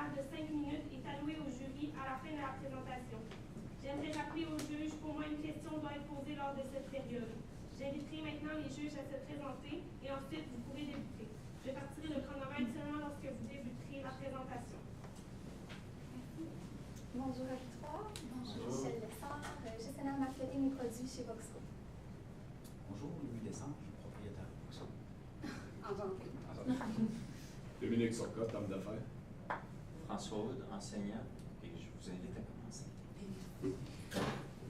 général de 5 minutes est alloué au jury à la fin de la présentation. J'aimerais rappeler aux juges qu'au moins une question doit être posée lors de cette période. J'inviterai maintenant les juges à se présenter et ensuite vous pourrez débuter. Je partirai le chronomètre seulement lorsque vous débuterez la présentation. Merci. Bonjour à vous trois. Bonjour Michel Lessard, gestionnaire marketing et produits chez Voxco. Bonjour, Louis Descentes, propriétaire de Voxco. Enchanté. Dominique Sorcotte, homme d'affaires. François Houd, enseignant, et je vous invite à commencer.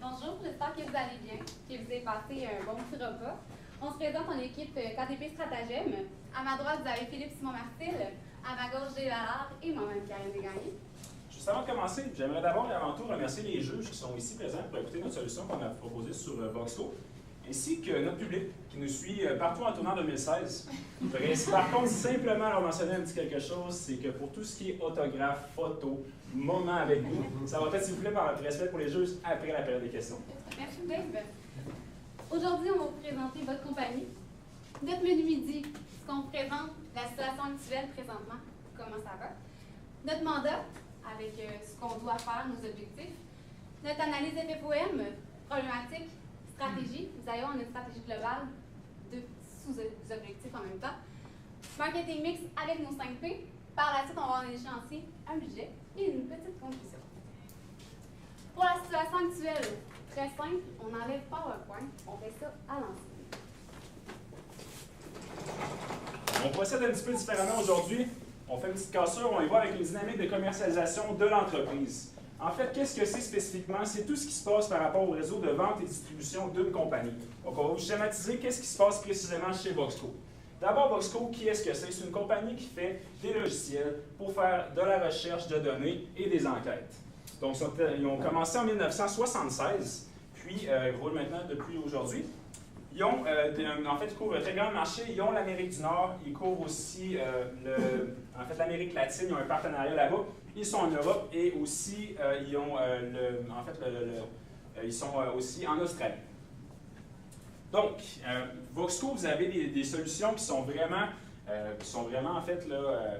Bonjour, j'espère que vous allez bien, que vous avez passé un bon petit repas. On se présente en équipe KDP Stratagème. À ma droite, vous avez Philippe Simon-Martil, à ma gauche, Jay Lallard et moi-même, Karine Desgagnés. Juste avant de commencer, j'aimerais d'abord et avant tout remercier les juges qui sont ici présents pour écouter notre solution qu'on a proposée sur Voxco, ainsi que notre public qui nous suit partout en tournant 2016. Je voudrais par contre simplement leur mentionner un petit quelque chose, c'est que pour tout ce qui est autographe, photo, moment avec vous, ça va être s'il vous plaît par respect pour les juges après la période des questions. Merci Dave. Aujourd'hui, on va vous présenter votre compagnie. Notre menu midi, ce qu'on vous présente, la situation actuelle présentement, comment ça va. Notre mandat, avec ce qu'on doit faire, nos objectifs. Notre analyse FFOM, problématique, stratégie. Vous allez avoir une stratégie globale de sous-objectifs en même temps. Marketing mix avec nos 5 P. Par la suite, on va avoir un échéancier, un budget et une petite conclusion. Pour la situation actuelle, très simple, on enlève PowerPoint, on fait ça à l'ancienne. On procède un petit peu différemment aujourd'hui. On fait une petite cassure, on y va avec une dynamique de commercialisation de l'entreprise. En fait, qu'est-ce que c'est spécifiquement? C'est tout ce qui se passe par rapport au réseau de vente et distribution d'une compagnie. Donc, on va vous schématiser qu'est-ce qui se passe précisément chez Voxco. D'abord, Voxco, qui est-ce que c'est? C'est une compagnie qui fait des logiciels pour faire de la recherche de données et des enquêtes. Donc, ils ont commencé en 1976, puis ils roulent maintenant depuis aujourd'hui. Ils ont, en fait, ils couvrent un très grand marché. Ils ont l'Amérique du Nord, ils couvrent aussi l'Amérique latine, ils ont un partenariat là-bas. Ils sont en Europe et aussi, ils ont, ils sont aussi en Australie. Donc, Voxco, vous avez des solutions qui sont vraiment en fait, là,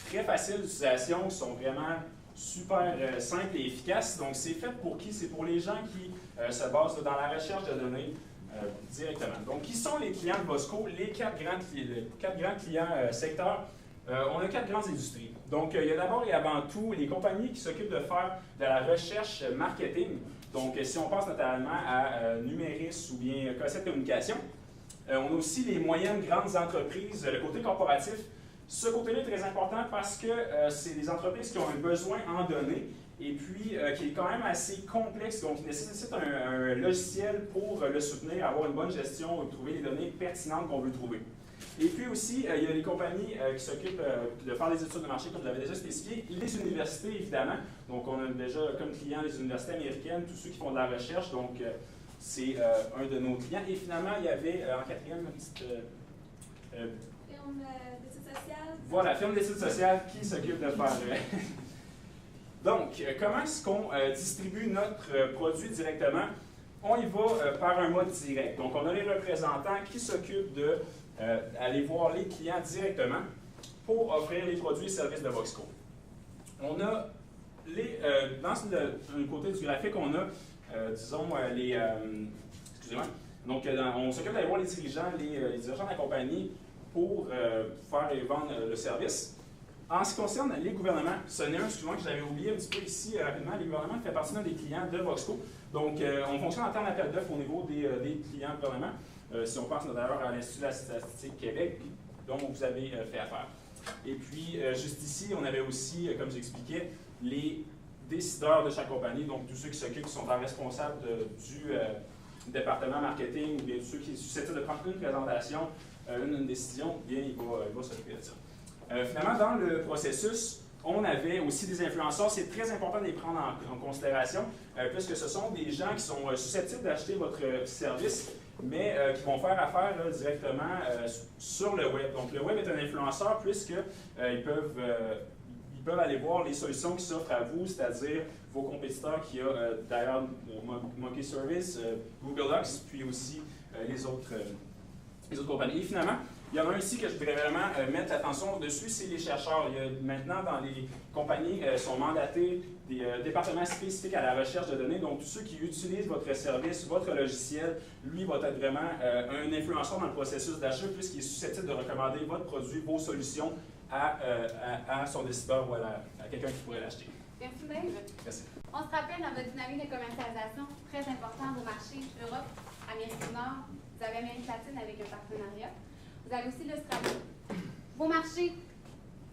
très faciles d'utilisation, qui sont vraiment super simples et efficaces. Donc, c'est fait pour qui? C'est pour les gens qui se basent dans la recherche de données directement. Donc, qui sont les clients de Voxco? Les quatre grands clients secteurs. On a 4 grandes industries. Donc, il y a d'abord et avant tout les compagnies qui s'occupent de faire de la recherche marketing. Donc, si on pense notamment à Numéris ou bien Cossette Communication. On a aussi les moyennes grandes entreprises, le côté corporatif. Ce côté-là est très important parce que c'est des entreprises qui ont un besoin en données et puis qui est quand même assez complexe, donc qui nécessite un logiciel pour le soutenir, avoir une bonne gestion et trouver les données pertinentes qu'on veut trouver. Et puis aussi, il y a les compagnies qui s'occupent de faire des études de marché, comme je l'avais déjà spécifié, les universités, évidemment. Donc, on a déjà comme clients les universités américaines, tous ceux qui font de la recherche, donc c'est un de nos clients. Et finalement, il y avait en quatrième une petite... Firme d'études sociales. Voilà, firme d'études sociales qui s'occupe de faire... Donc, comment est-ce qu'on distribue notre produit directement? On y va par un mode direct. Donc, on a les représentants qui s'occupent de aller voir les clients directement pour offrir les produits et services de Voxco. On a dans le côté du graphique, on a, disons, excusez-moi. Donc, on s'occupe d'aller voir les dirigeants de la compagnie pour faire et vendre le service. En ce qui concerne les gouvernements, ce n'est un excusez-moi que j'avais oublié un petit peu ici rapidement, les gouvernements font partie d'un des clients de Voxco. Donc, on fonctionne en termes d'appel d'offres au niveau des clients gouvernements. Si on pense d'ailleurs à l'Institut de la statistique Québec, dont vous avez fait affaire. Et puis, juste ici, on avait aussi, comme j'expliquais, les décideurs de chaque compagnie, donc tous ceux qui s'occupent, qui sont responsables du département marketing, ou bien tous ceux qui sont susceptibles de prendre une présentation, une décision, bien, il va s'occuper de ça. Finalement, dans le processus, on avait aussi des influenceurs. C'est très important de les prendre en considération, puisque ce sont des gens qui sont susceptibles d'acheter votre service, mais qui vont faire affaire là, directement sur le web. Donc, le web est un influenceur puisqu'ils peuvent aller voir les solutions qui s'offrent à vous, c'est-à-dire vos compétiteurs qui ont d'ailleurs Monkey Service, Google Docs, puis aussi les autres compagnies. Et finalement, Il y en a un ici que je voudrais vraiment mettre l'attention dessus, c'est les chercheurs. Il y a, maintenant, dans les compagnies, sont mandatés des départements spécifiques à la recherche de données. Donc, tous ceux qui utilisent votre service, votre logiciel, lui va être vraiment un influenceur dans le processus d'achat puisqu'il est susceptible de recommander votre produit, vos solutions à son décideur ou à quelqu'un qui pourrait l'acheter. Merci Dave. Merci. On se rappelle dans votre dynamique de commercialisation, très important, vos marchés Europe, Amérique du Nord, vous avez Amérique latine avec un partenariat. Vous avez aussi l'Australie. Vos marchés,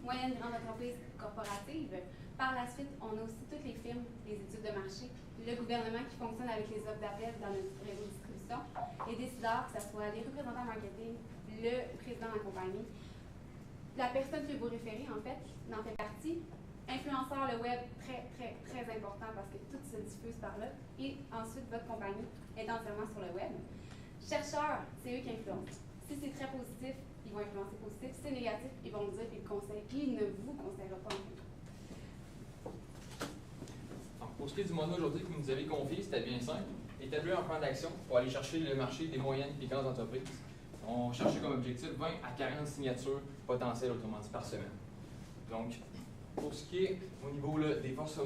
moyennes, grandes entreprises corporatives. Par la suite, on a aussi toutes les firmes, les études de marché, le gouvernement qui fonctionne avec les offres d'appel dans notre réseau de distribution, les décideurs, que ce soit les représentants marketing, le président de la compagnie, la personne que vous référez, en fait, n'en fait partie. Influenceur, le web, très, très, très important parce que tout se diffuse par là. Et ensuite, votre compagnie est entièrement sur le web. Chercheurs, c'est eux qui influencent. Si c'est très positif, ils vont influencer positif. Si c'est négatif, ils vont vous dire qu'ils ne vous conseilleront pas. Alors, pour ce qui est du mandat aujourd'hui que vous nous avez confié, c'était bien simple. Établir un plan d'action pour aller chercher le marché des moyennes et grandes entreprises. On cherchait comme objectif 20 à 40 signatures potentielles, autrement dit, par semaine. Donc, pour ce qui est au niveau là, des forces,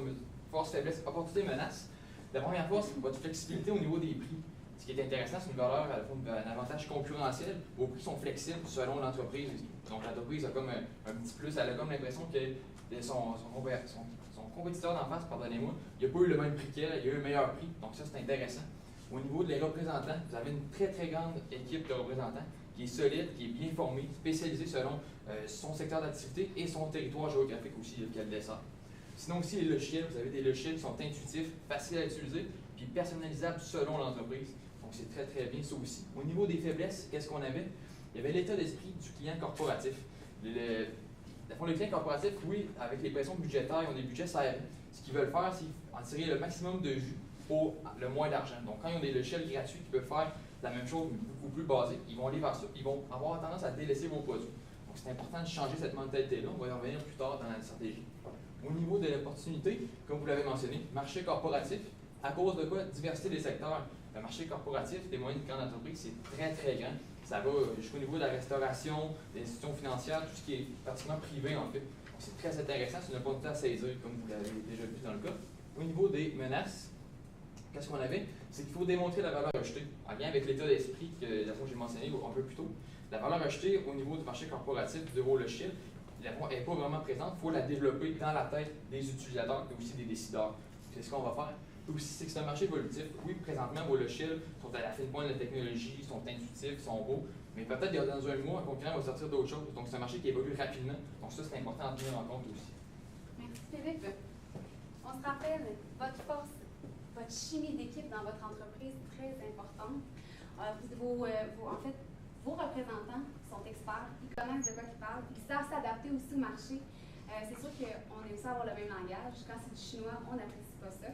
faiblesses, opportunités, menaces, la première force, c'est votre flexibilité au niveau des prix. Ce qui est intéressant, c'est une valeur, un avantage concurrentiel. Vos prix sont flexibles selon l'entreprise. Donc, l'entreprise a comme un petit plus. Elle a comme l'impression que son compétiteur d'en face, pardonnez-moi, il n'a pas eu le même prix qu'elle, il a eu un meilleur prix. Donc, ça, c'est intéressant. Au niveau des représentants, vous avez une très, très grande équipe de représentants qui est solide, qui est bien formée, spécialisée selon son secteur d'activité et son territoire géographique aussi qu'elle dessert. Sinon aussi, les logiciels, vous avez des logiciels qui sont intuitifs, faciles à utiliser, puis personnalisables selon l'entreprise. Donc, c'est très, très bien ça aussi. Au niveau des faiblesses, qu'est-ce qu'on avait? Il y avait l'état d'esprit du client corporatif. Le client corporatif, oui, avec les pressions budgétaires, ils ont des budgets serrés. Ce qu'ils veulent faire, c'est en tirer le maximum de jus pour le moins d'argent. Donc, quand ils ont des logiciels gratuits qui peuvent faire la même chose, mais beaucoup plus basique, ils vont aller vers ça, ils vont avoir tendance à délaisser vos produits. Donc, c'est important de changer cette mentalité-là. On va y revenir plus tard dans la stratégie. Au niveau de l'opportunité, comme vous l'avez mentionné, marché corporatif, à cause de quoi? Diversité des secteurs. Le marché corporatif des moyennes et grandes entreprises, c'est très, très grand. Ça va jusqu'au niveau de la restauration, des institutions financières, tout ce qui est pratiquement privé, en fait. Donc, c'est très intéressant, c'est une opportunité à saisir, comme vous l'avez déjà vu dans le cas. Au niveau des menaces, qu'est-ce qu'on avait? C'est qu'il faut démontrer la valeur ajoutée. En lien avec l'état d'esprit que j'ai mentionné un peu plus tôt, la valeur ajoutée au niveau du marché corporatif de vos logiciels, elle n'est pas vraiment présente. Il faut la développer dans la tête des utilisateurs et aussi des décideurs. C'est ce qu'on va faire. Aussi, c'est que c'est un marché évolutif. Oui, présentement, vos logiciels sont à la fine pointe de la technologie, sont intuitifs, sont beaux, mais peut-être dans un mois, un concurrent va sortir d'autres choses. Donc, c'est un marché qui évolue rapidement. Donc, ça, c'est important à tenir en compte aussi. Merci Philippe. On se rappelle, votre force, votre chimie d'équipe dans votre entreprise, très importante. En fait, vos représentants sont experts, ils connaissent de quoi ils parlent, ils savent s'adapter aussi au marché. C'est sûr qu'on aime ça avoir le même langage. Quand c'est du chinois, on n'apprécie pas ça.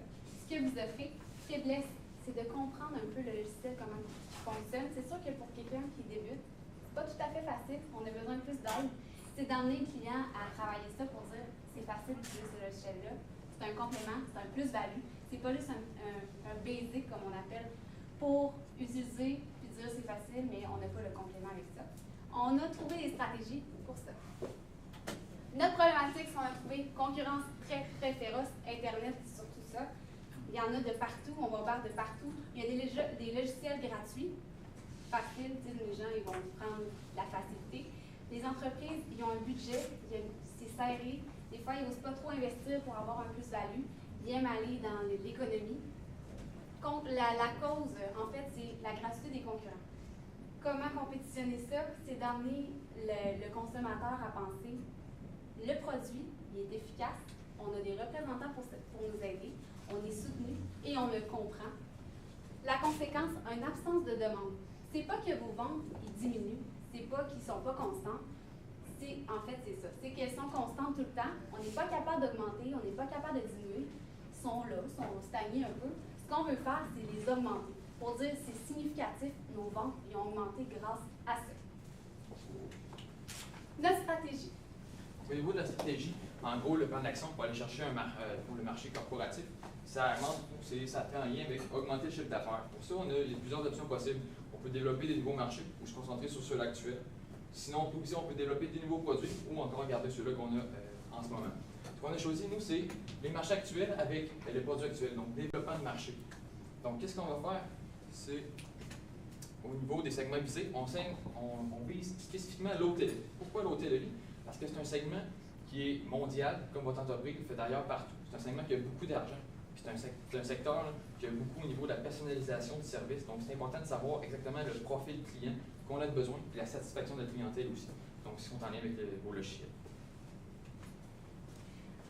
Ce que vous offrez, faiblesse, c'est de comprendre un peu le logiciel, comment il fonctionne. C'est sûr que pour quelqu'un qui débute, c'est pas tout à fait facile. On a besoin de plus d'aide. C'est d'emmener le client à travailler ça pour dire c'est facile d'utiliser ce logiciel-là. C'est un complément, c'est un plus-value. C'est pas juste un basic, comme on appelle, pour utiliser puis dire c'est facile, mais on n'a pas le complément avec ça. On a trouvé des stratégies pour ça. Notre problématique, c'est qu'on a trouvé concurrence très, très féroce, Internet, surtout ça. Il y en a de partout, on va voir de partout. Il y a des logiciels gratuits, faciles, les gens ils vont prendre la facilité. Les entreprises, ils ont un budget, c'est serré. Des fois, ils n'osent pas trop investir pour avoir un plus-value. Ils aiment aller dans l'économie. La cause, en fait, c'est la gratuité des concurrents. Comment compétitionner ça? C'est d'amener le consommateur à penser le produit, il est efficace, on a des représentants pour nous aider, on est soutenu et on le comprend. La conséquence, une absence de demande. C'est pas que vos ventes ils diminuent, c'est pas qu'ils sont pas constants. En fait, c'est ça. C'est qu'elles sont constantes tout le temps. On n'est pas capable d'augmenter, on n'est pas capable de diminuer. Ils sont là, ils sont stagnés un peu. Ce qu'on veut faire, c'est les augmenter. Pour dire c'est significatif, nos ventes ils ont augmenté grâce à ça. Notre stratégie. Au niveau de la stratégie, en gros, le plan d'action pour aller chercher pour le marché corporatif, ça fait un lien avec augmenter le chiffre d'affaires. Pour ça, il y a plusieurs options possibles. On peut développer des nouveaux marchés ou se concentrer sur ceux actuels. Sinon, aussi, on peut développer des nouveaux produits ou encore garder ceux-là qu'on a en ce moment. Ce qu'on a choisi, nous, c'est les marchés actuels avec les produits actuels, donc développement de marché. Donc, qu'est-ce qu'on va faire? C'est au niveau des segments visés, on vise spécifiquement l'hôtellerie. Pourquoi l'hôtellerie? Parce que c'est un segment qui est mondial, comme votre entreprise le fait d'ailleurs partout. C'est un segment qui a beaucoup d'argent. C'est un secteur là, qui a beaucoup au niveau de la personnalisation du service. Donc, c'est important de savoir exactement le profil client qu'on a besoin et la satisfaction de la clientèle aussi. Donc, si on est en lien avec vos logiciels.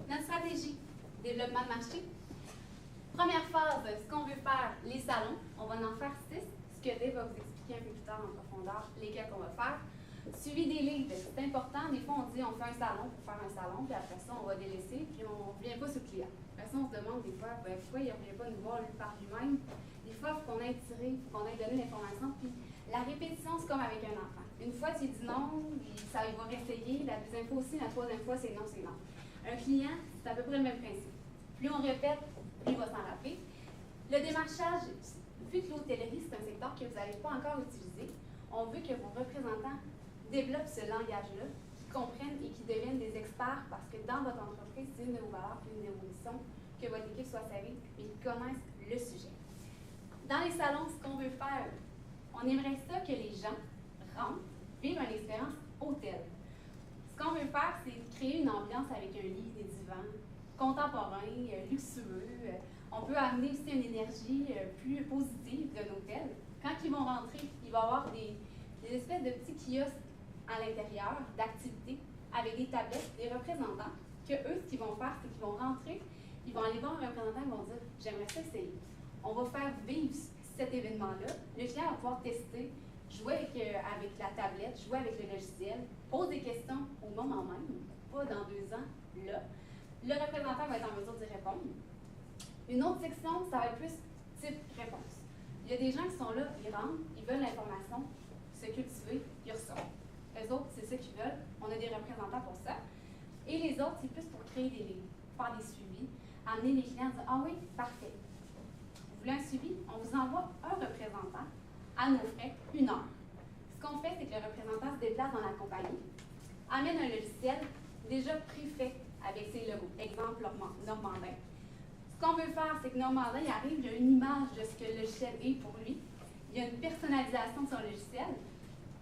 Notre stratégie, développement de marché. Première phase, ce qu'on veut faire, les salons. On va en faire 6. Ce que Dave va vous expliquer un peu plus tard en profondeur, lesquels qu'on va faire. Suivi des livres, c'est important. Des fois, on dit on fait un salon pour faire un salon, puis après ça, on va délaisser, puis on ne revient pas sur le client. Après ça, on se demande des fois pourquoi il ne revient pas nous voir par lui-même. Des fois, il faut qu'on ait tiré, il faut qu'on ait donné l'information. Puis la répétition, c'est comme avec un enfant. Une fois, tu dis non, il va réessayer. La deuxième fois aussi, la troisième fois, c'est non, c'est non. Un client, c'est à peu près le même principe. Plus on répète, plus il va s'en rappeler. Le démarchage, vu que l'hôtellerie, c'est un secteur que vous n'avez pas encore utilisé, on veut que vos représentants développent ce langage-là, qu'ils comprennent et qu'ils deviennent des experts parce que dans votre entreprise, c'est une de vos valeurs, une de vos missions, que votre équipe soit savie et qu'ils connaissent le sujet. Dans les salons, ce qu'on veut faire, on aimerait ça que les gens rentrent, vivent une expérience hôtel. Ce qu'on veut faire, c'est créer une ambiance avec un lit, des divans, contemporain, luxueux. On peut amener aussi une énergie plus positive de l'hôtel. Quand ils vont rentrer, il va y avoir des espèces de petits kiosques à l'intérieur d'activités avec des tablettes, des représentants, que eux, ce qu'ils vont faire, c'est qu'ils vont rentrer, ils vont aller voir un représentant et vont dire « J'aimerais ça essayer ». On va faire vivre cet événement-là. Le client va pouvoir tester, jouer avec la tablette, jouer avec le logiciel, pose des questions au moment même, pas dans 2 ans, là. Le représentant va être en mesure d'y répondre. Une autre section, ça va être plus type réponse. Il y a des gens qui sont là, ils rentrent, ils veulent l'information, se cultiver, ils ressortent. Eux autres, c'est ça qu'ils veulent. On a des représentants pour ça. Et les autres, c'est plus pour créer des lignes, faire des suivis, amener les clients à dire « Ah oui, parfait. Vous voulez un suivi? On vous envoie un représentant à nos frais, 1 heure. » Ce qu'on fait, c'est que le représentant se déplace dans la compagnie, amène un logiciel déjà préfait avec ses logos. Exemple, Normandin. Ce qu'on veut faire, c'est que Normandin, il arrive, il y a une image de ce que le logiciel est pour lui. Il y a une personnalisation de son logiciel.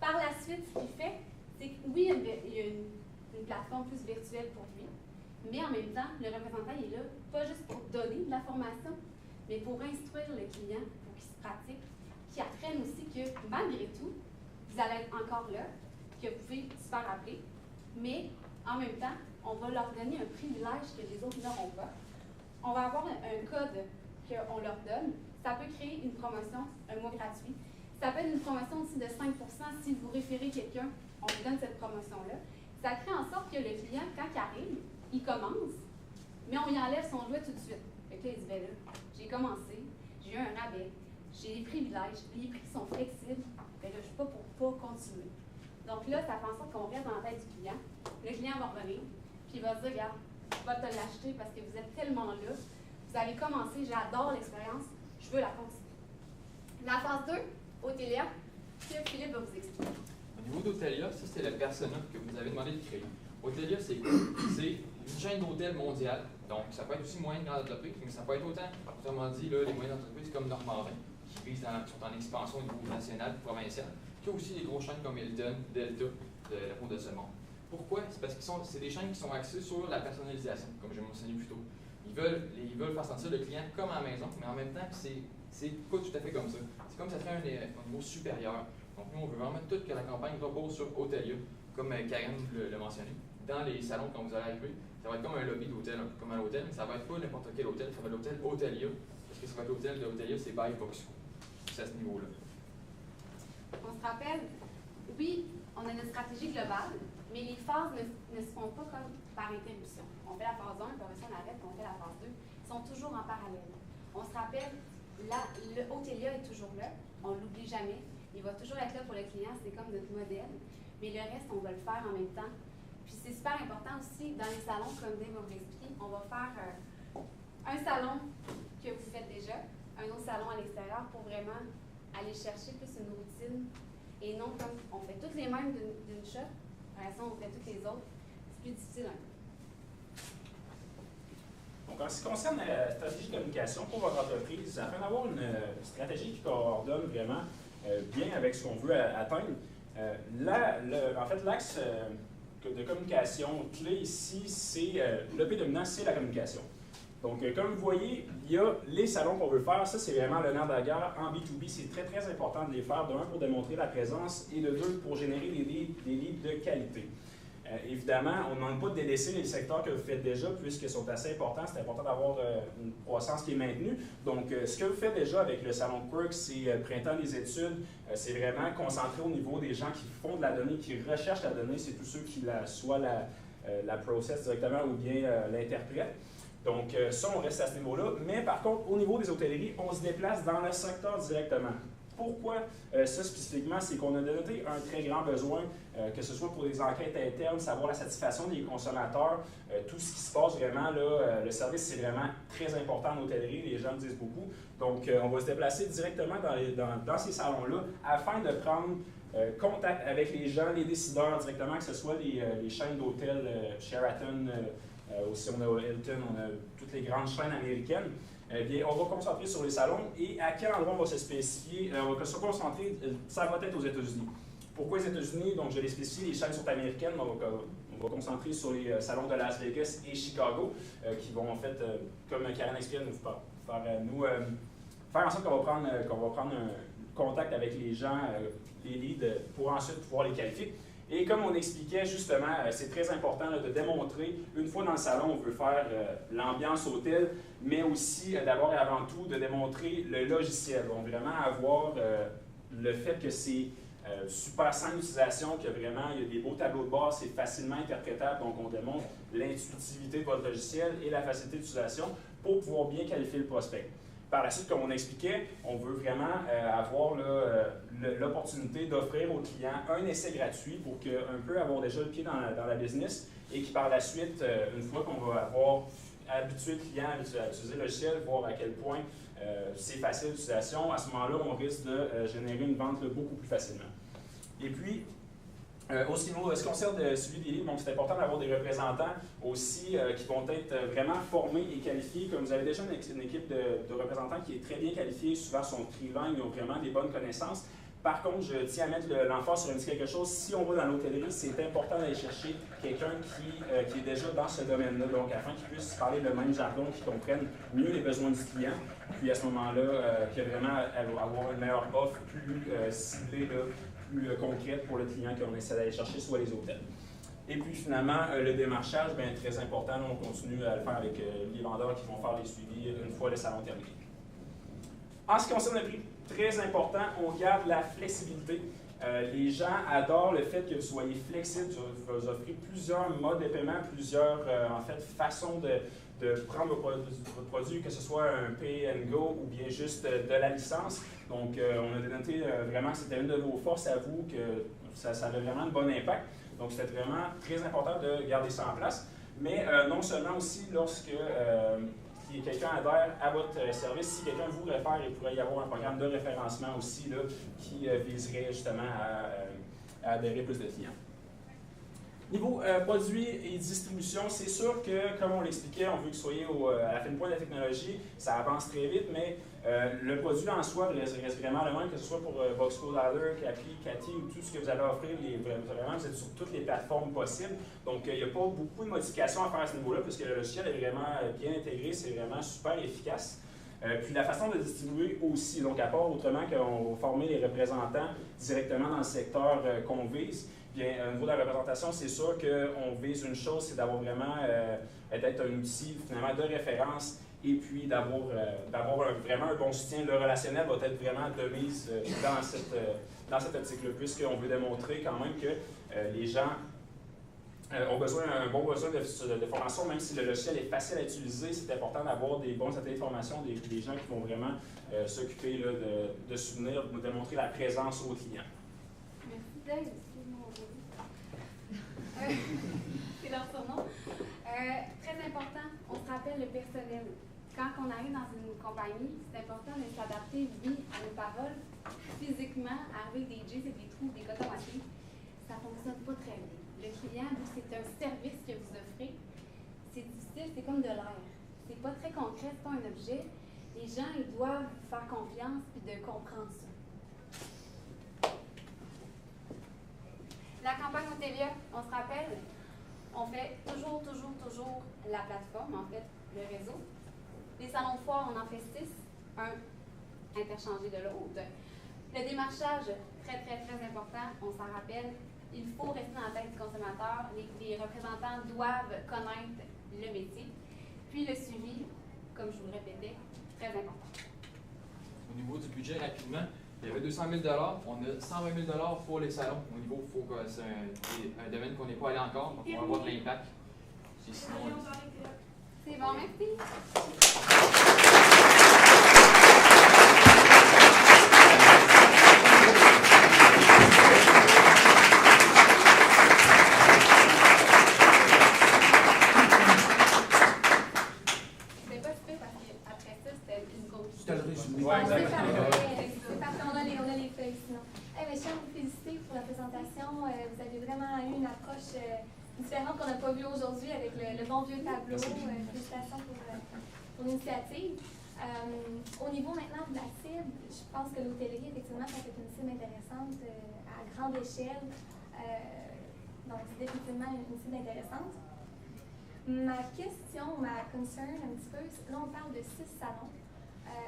Par la suite, ce qu'il fait, c'est que oui, il y a une plateforme plus virtuelle pour lui, mais en même temps, le représentant il est là, pas juste pour donner de la formation, mais pour instruire le client, pour qu'il se pratique, qu'il apprenne aussi que malgré tout, vous allez être encore là, que vous pouvez se faire appeler, mais en même temps, on va leur donner un privilège que les autres n'auront pas. On va avoir un code qu'on leur donne. Ça peut créer une promotion, un mois gratuit. Ça peut être une promotion aussi de 5 si vous référez quelqu'un, on vous donne cette promotion-là. Ça crée en sorte que le client, quand il arrive, il commence, mais on y enlève son jouet tout de suite. Fait que là, il dit, ben là, j'ai commencé, j'ai eu un rabais, j'ai des privilèges, les prix sont flexibles, ben là, je ne suis pas pour pas continuer. Donc là, ça fait en sorte qu'on reste dans la tête du client. Le client va revenir, puis il va se dire, regarde, je vais te l'acheter parce que vous êtes tellement là, vous avez commencé, j'adore l'expérience, je veux la continuer. La phase 2, Hôtelia, que Philippe va vous expliquer. Au niveau d'Hôtelia, ça c'est le persona que vous avez demandé de créer. Hôtelia, c'est quoi? C'est une chaîne d'hôtels mondiale. Donc, ça peut être aussi moyen de grande entreprise, mais ça peut être autrement dit, là, les moyennes entreprises comme Normandin, qui sont en expansion au niveau national, provincial, puis aussi des grosses chaînes comme Hilton, Delta, la Route de ce monde. Pourquoi? C'est parce que c'est des chaînes qui sont axées sur la personnalisation, comme je l'ai mentionné plus tôt. Ils veulent faire sentir le client comme à la maison, mais en même temps, c'est pas tout à fait comme ça. C'est comme ça serait un niveau supérieur. Donc, nous, on veut vraiment tout que la campagne repose sur Hôtelia, comme Karen l'a mentionné. Dans les salons, quand vous allez arriver, ça va être comme un lobby d'hôtel, comme un hôtel, mais ça va être pas n'importe quel hôtel, ça va être l'hôtel Hôtelia, parce que ça va être l'hôtel de Hôtelia, c'est by Voxco. C'est à ce niveau-là. On se rappelle, oui, on a une stratégie globale, mais les phases ne se font pas comme par interruption. On fait la phase 1, puis après ça, on arrête, puis on fait la phase 2. Ils sont toujours en parallèle. On se rappelle, le Hôtelia est toujours là, on ne l'oublie jamais. Il va toujours être là pour le client, c'est comme notre modèle. Mais le reste, on va le faire en même temps. Puis c'est super important aussi, dans les salons, comme Dave va vous l'expliquer, on va faire un salon que vous faites déjà, un autre salon à l'extérieur pour vraiment aller chercher plus une routine et non comme on fait toutes les mêmes d'une shot, à la on fait toutes les autres. C'est plus difficile un peu. Donc, en ce qui concerne la stratégie de communication pour votre entreprise, afin d'avoir une stratégie qui coordonne vraiment bien avec ce qu'on veut atteindre, en fait, l'axe de communication clé ici, c'est le P dominant, c'est la communication. Donc, comme vous voyez, il y a les salons qu'on veut faire. Ça, c'est vraiment le nerf de la guerre. En B2B, c'est très, très important de les faire. De un, pour démontrer la présence et de deux, pour générer des leads de qualité. Évidemment, on ne demande pas de délaisser les secteurs que vous faites déjà, puisqu'ils sont assez importants. C'est important d'avoir une croissance qui est maintenue. Donc, ce que vous faites déjà avec le Salon Quirk, c'est Printemps des études. C'est vraiment concentré au niveau des gens qui font de la donnée, qui recherchent la donnée. C'est tous ceux qui soit la process directement ou bien l'interprètent. Donc, ça, on reste à ce niveau-là. Mais par contre, au niveau des hôtelleries, on se déplace dans le secteur directement. Pourquoi ça spécifiquement? C'est qu'on a noté un très grand besoin, que ce soit pour des enquêtes internes, savoir la satisfaction des consommateurs, tout ce qui se passe vraiment, là, le service, c'est vraiment très important en hôtellerie, les gens le disent beaucoup. Donc, on va se déplacer directement dans ces salons-là afin de prendre contact avec les gens, les décideurs directement, que ce soit les chaînes d'hôtels Sheraton, aussi on a Hilton, on a toutes les grandes chaînes américaines. Eh bien, on va concentrer sur les salons et à quel endroit on va se spécifier, on va se concentrer, ça va être aux États-Unis. Pourquoi les États-Unis? Donc, je l'ai spécifié, les chaînes sont américaines, on va concentrer sur les salons de Las Vegas et Chicago, qui vont en fait, comme Karen expliquait, faire en sorte qu'on va prendre un contact avec les gens, les leads, pour ensuite pouvoir les qualifier. Et comme on expliquait justement, c'est très important là, de démontrer, une fois dans le salon, on veut faire l'ambiance hôtel, mais aussi d'abord et avant tout de démontrer le logiciel. Donc vraiment avoir le fait que c'est super simple d'utilisation, que vraiment il y a des beaux tableaux de bord, c'est facilement interprétable, donc on démontre l'intuitivité de votre logiciel et la facilité d'utilisation pour pouvoir bien qualifier le prospect. Par la suite, comme on expliquait, on veut vraiment avoir l'opportunité d'offrir aux clients un essai gratuit pour qu'un peu avoir déjà le pied dans la business et qui par la suite, une fois qu'on va avoir habitué le client à utiliser le logiciel, voir à quel point c'est facile d'utilisation, à ce moment-là, on risque de générer une vente beaucoup plus facilement. Et puis, au ce qui concerne le suivi des leads, donc c'est important d'avoir des représentants aussi qui vont être vraiment formés et qualifiés. Comme vous avez déjà une équipe de représentants qui est très bien qualifiée, souvent sont trilingues, ils ont vraiment des bonnes connaissances. Par contre, je tiens à mettre l'emphase sur quelque chose. Si on va dans l'hôtellerie, c'est important d'aller chercher quelqu'un qui est déjà dans ce domaine-là, donc afin qu'il puisse parler le même jargon, qu'il comprenne mieux les besoins du client. Puis à ce moment-là, qu'il vraiment avoir une meilleure offre plus ciblée, plus concrète pour le client qu'on essaie d'aller chercher, soit les hôtels. Et puis finalement, le démarchage, bien, très important. Là, on continue à le faire avec les vendeurs qui vont faire les suivis une fois le salon terminé. En ce qui concerne le prix, très important, on garde la flexibilité. Les gens adorent le fait que vous soyez flexible, vous offrez plusieurs modes de paiement, plusieurs en fait, façons de prendre votre produit, que ce soit un pay and go ou bien juste de la licence. Donc, on a dénoté vraiment que c'était une de vos forces à vous, que ça avait vraiment un bon impact. Donc, c'était vraiment très important de garder ça en place. Mais non seulement aussi, lorsque quelqu'un adhère à votre service, si quelqu'un vous réfère, il pourrait y avoir un programme de référencement aussi là, qui viserait justement à adhérer plus de clients. Niveau produits et distribution, c'est sûr que, comme on l'expliquait, on veut que vous soyez à la fin de pointe de la technologie, ça avance très vite, mais le produit en soi reste vraiment le même, que ce soit pour VoxCoDialer, Capli, Cathy ou tout ce que vous allez offrir, vraiment, vous êtes sur toutes les plateformes possibles. Donc, il n'y a pas beaucoup de modifications à faire à ce niveau-là, puisque le logiciel est vraiment bien intégré, c'est vraiment super efficace. Puis la façon de distribuer aussi, donc à part autrement qu'on va former les représentants directement dans le secteur qu'on vise. Bien, au niveau de la représentation, c'est sûr qu'on vise une chose, c'est d'avoir vraiment d'être un outil finalement de référence et puis d'avoir vraiment un bon soutien. Le relationnel va être vraiment de mise dans cette optique-là, puisqu'on veut démontrer quand même que les gens ont un bon besoin de formation, même si le logiciel est facile à utiliser, c'est important d'avoir des bons ateliers de formation, des gens qui vont vraiment s'occuper de soutenir, de démontrer la présence aux clients. Merci Dave. C'est leur surnom. Très important, on se rappelle le personnel. quand on arrive dans une compagnie, c'est important de s'adapter, oui, à nos paroles. Physiquement, arriver avec des J's et des trous, des cotes automatiques, ça ne fonctionne pas très bien. Le client, c'est un service que vous offrez. C'est difficile, c'est comme de l'air. C'est pas très concret, c'est pas un objet. Les gens, ils doivent faire confiance et de comprendre ça. La campagne Otelia, on se rappelle, on fait toujours la plateforme, en fait, le réseau. Les salons de foire, on en fait 6, un interchangé de l'autre. Le démarchage, très important, on s'en rappelle. Il faut rester dans la tête du consommateur. Les représentants doivent connaître le métier. Puis le suivi, comme je vous le répétais, très important. Au niveau du budget, rapidement, il y avait 200 000 on a 120 000 pour les salons. Au niveau, c'est un domaine qu'on n'est pas allé encore, donc on va avoir de l'impact. Sinon, C'est bon, merci. C'est parfait, on a les feuilles sinon. Je tiens à vous féliciter pour la présentation. Vous avez vraiment eu une approche différente qu'on n'a pas vue aujourd'hui avec le bon vieux tableau. Félicitations pour l'initiative. Au niveau maintenant de la cible, je pense que l'hôtellerie, effectivement, ça peut être une cible intéressante à grande échelle. Donc, c'est définitivement une cible intéressante. Ma question, ma concern un petit peu, là on parle de 6 salons.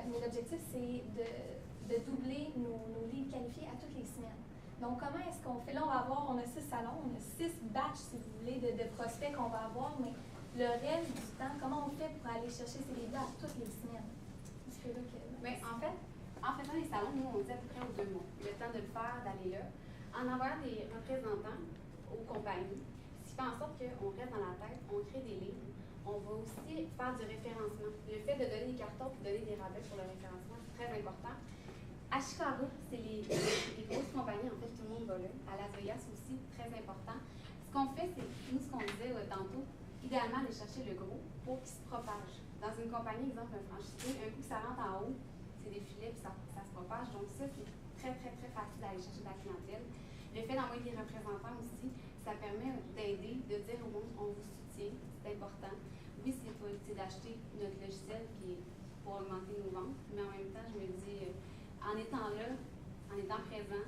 Mais l'objectif, c'est de doubler nos leads qualifiés à toutes les semaines. Donc, comment est-ce qu'on fait? Là, on a 6 salons, on a 6 batchs, si vous voulez, de prospects qu'on va avoir, mais le reste du temps, comment on fait pour aller chercher ces leads-là à toutes les semaines? Mais en fait, en faisant les salons, nous, on dit à peu près aux 2 mois. Le temps de le faire, d'aller là. En envoyant des représentants aux compagnies, ce qui fait en sorte qu'on reste dans la tête, on crée des lignes. On va aussi faire du référencement. Le fait de donner des cartons et de donner des rabais pour le référencement, c'est très important. À Chicago, c'est les grosses compagnies, en fait, tout le monde va là. À Las Vegas aussi, très important. Ce qu'on fait, c'est, nous, ce qu'on disait tantôt, idéalement, aller chercher le gros pour qu'il se propage. Dans une compagnie, exemple, un franchisé, un coup que ça rentre en haut, c'est des filets et ça se propage. Donc ça, c'est très facile d'aller chercher de la clientèle. Le fait d'envoyer des représentants aussi, ça permet d'aider, de dire au monde, on vous soutient, c'est important. Oui, c'est d'acheter notre logiciel qui est pour augmenter nos ventes, mais en même temps, je me dis, en étant là, en étant présent,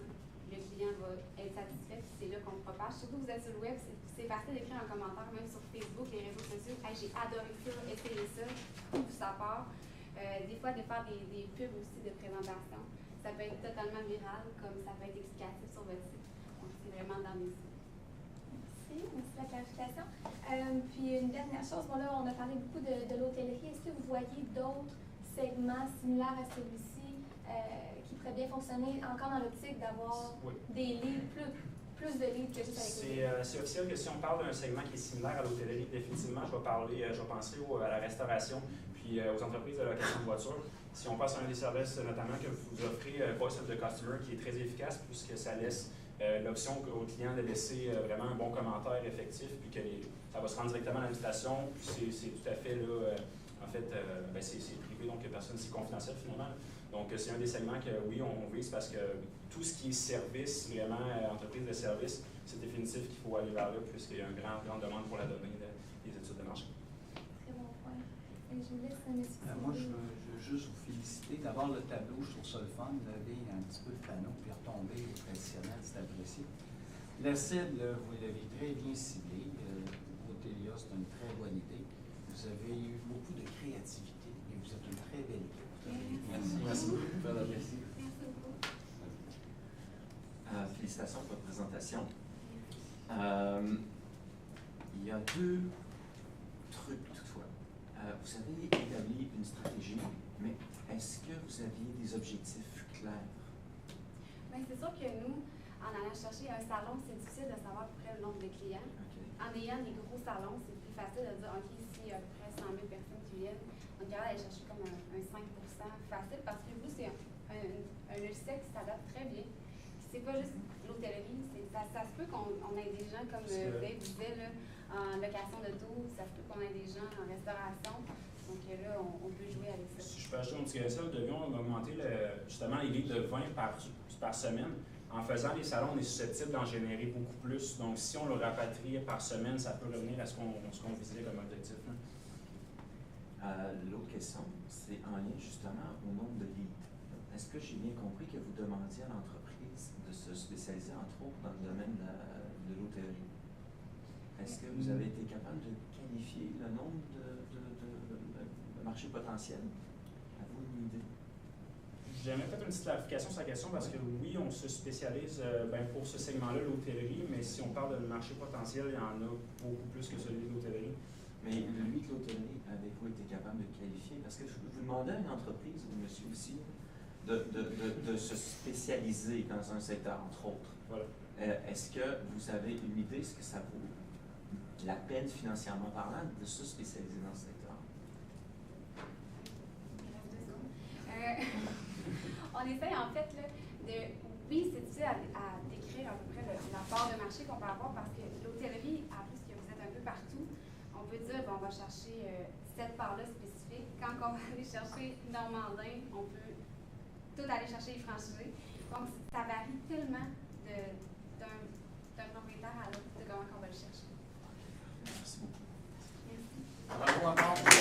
le client va être satisfait, puis c'est là qu'on propage. Surtout que vous êtes sur le web, c'est facile d'écrire un commentaire, même sur Facebook, les réseaux sociaux. Hey, j'ai adoré ça, essayez ça, où ça part. Des fois, de faire des pubs aussi de présentation, ça peut être totalement viral, comme ça peut être explicatif sur votre site. Donc, c'est vraiment dans les sites. Merci de la clarification. Puis une dernière chose, bon là, on a parlé beaucoup de l'hôtellerie. Est-ce que vous voyez d'autres segments similaires à celui-ci qui pourraient bien fonctionner encore dans l'optique d'avoir des leads, plus de leads que juste avec les leads? C'est officiel que si on parle d'un segment qui est similaire à l'hôtellerie, définitivement, je vais penser à la restauration puis aux entreprises de location de voitures. Si on passe à un des services notamment que vous offrez, Voice of the Customer, qui est très efficace puisque ça laisse l'option au client de laisser vraiment un bon commentaire effectif, puis que ça va se rendre directement à l'invitation, puis c'est tout à fait là, en fait, c'est privé, donc personne, c'est confidentiel finalement. Donc c'est un des segments que oui, on vise parce que tout ce qui est service, vraiment entreprise de service, c'est définitif qu'il faut aller vers là, puisqu'il y a une grande demande pour la donnée des études de marché. Très bon point. Et je vous laisse moi, je veux juste vous féliciter. D'abord, le tableau, je trouve ça le fun, lever un petit peu le panneau puis retomber au traditionnel, c'est apprécié. La cible, vous l'avez très bien ciblée. Otelia, c'est une très bonne idée. Vous avez eu beaucoup de créativité et vous êtes une très belle équipe. Merci. Merci beaucoup. Félicitations pour votre présentation. Il y a 2 trucs toutefois. Vous avez établi une stratégie, mais est-ce que vous aviez des objectifs clairs? Bien, c'est sûr que nous, en allant chercher un salon, c'est difficile de savoir à peu près le nombre de clients. Okay. En ayant des gros salons, c'est plus facile de dire, OK, s'il y a à peu près 100 000 personnes qui viennent, on est capable d'aller chercher comme un 5% facile parce que vous, c'est un logiciel qui s'adapte très bien. C'est pas juste l'hôtellerie, ça se peut qu'on ait des gens, comme Dave disait, là, en location de tour, ça se peut qu'on ait des gens en restauration. Donc, Donc là, on peut jouer avec ça. Si je peux ajouter un petit grain, devions augmenter justement les livres de vin par semaine. En faisant les salons, on est susceptible d'en générer beaucoup plus. Donc, si on le rapatrie par semaine, ça peut revenir à ce qu'on visait comme objectif. L'autre question, c'est en lien justement au nombre de leads. Est-ce que j'ai bien compris que vous demandiez à l'entreprise de se spécialiser, entre autres, dans le domaine de l'hôtellerie? Est-ce que vous avez été capable de qualifier le nombre de marchés potentiels? Avez-vous une idée? J'aimerais peut-être une petite clarification sur la question parce que oui, on se spécialise pour ce segment-là, l'hôtellerie, mais si on parle de marché potentiel, il y en a beaucoup plus que celui de l'hôtellerie. Mais lui de l'hôtellerie, avez-vous été capable de qualifier? Parce que je vous demandais à une entreprise, ou monsieur aussi, de se spécialiser dans un secteur, entre autres. Voilà. Est-ce que vous avez une idée, est-ce que ça vaut la peine financièrement parlant de se spécialiser dans ce secteur? On essaye en fait là, oui, c'est difficile à décrire à peu près la part de marché qu'on peut avoir parce que l'hôtellerie, en plus que vous êtes un peu partout, on peut dire bon, on va chercher cette part-là spécifique. Quand on va aller chercher Normandin, on peut tout aller chercher les franchisés. Donc, ça varie tellement d'un propriétaire à l'autre de comment on va le chercher. Merci beaucoup. Merci. Bravo encore.